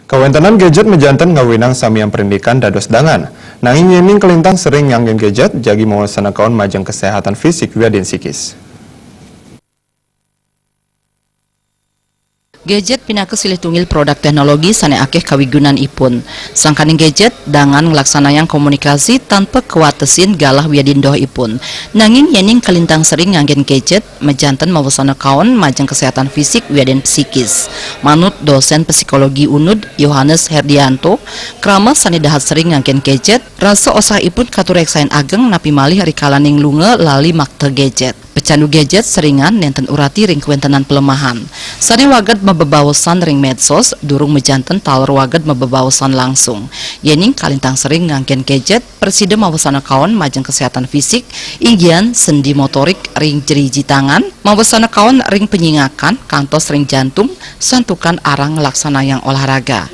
Kawentenan gadget mejanten ngawinang samiang pendidikan dados dangan. Nanging nyening kelintang sering nganggen gadget jagi mawasanakan majang kesehatan fisik wadin psikis. Gadget pinaku silih tungil produk teknologi sane akeh kawigunan ipun. Sangkaning gadget dangan ngelaksanayang komunikasi tanpa kewatesin galah wiadindoh ipun. Nanging yening kelintang sering nganggen gadget mejanten mawasana kaon majang kesehatan fisik wiadin psikis. Manut dosen psikologi UNUD Yohanes Herdianto, krama sane dahat sering nganggen gadget, rasa osah ipun katureksain ageng napi malih rikalaning lunga lali makte gadget. Pecandu gadget seringan nenten urati ring kuentenan pelemahan. Sane wagad mabebawasan ring medsos, durung mejanten talor wagad mabebawasan langsung. Yening kalintang sering ngangken gadget, persida mawasana kawan majang kesehatan fisik, inggian sendi motorik ring jeriji tangan, mawasana kawan ring penyingakan, kantos ring jantung, santukan arang laksana yang olahraga.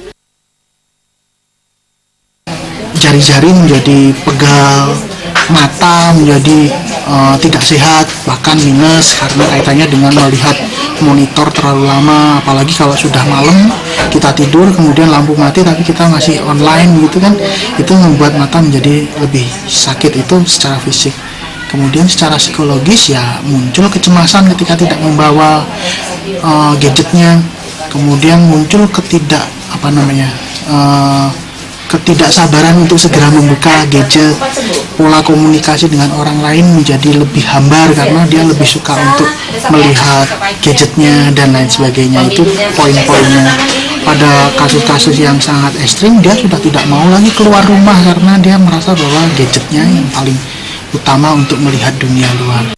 Jari-jari menjadi pegal, mata menjadi tidak sehat, bahkan minus karena kaitannya dengan melihat monitor terlalu lama. Apalagi kalau sudah malam kita tidur kemudian lampu mati tapi kita masih online gitu kan, itu membuat mata menjadi lebih sakit itu secara fisik. Kemudian secara psikologis ya muncul kecemasan ketika tidak membawa gadgetnya, kemudian muncul ketidaksabaran untuk segera membuka gadget. Pola komunikasi dengan orang lain menjadi lebih hambar karena dia lebih suka untuk melihat gadgetnya dan lain sebagainya. Itu poin-poinnya. Pada kasus-kasus yang sangat ekstrim dia sudah tidak mau lagi keluar rumah karena dia merasa bahwa gadgetnya yang paling utama untuk melihat dunia luar.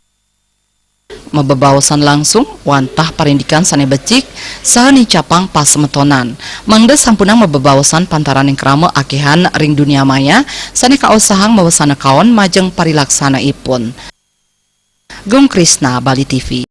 Mabebawasan langsung wantah parindikan sane becik sahani capang pas semetonan. Mangda sampunang mabebawasan pantaran yang krama akehan ring dunia maya sane kaosahang mawasana kawan majeng parilaksana ipun. Gung Krisna, Bali TV.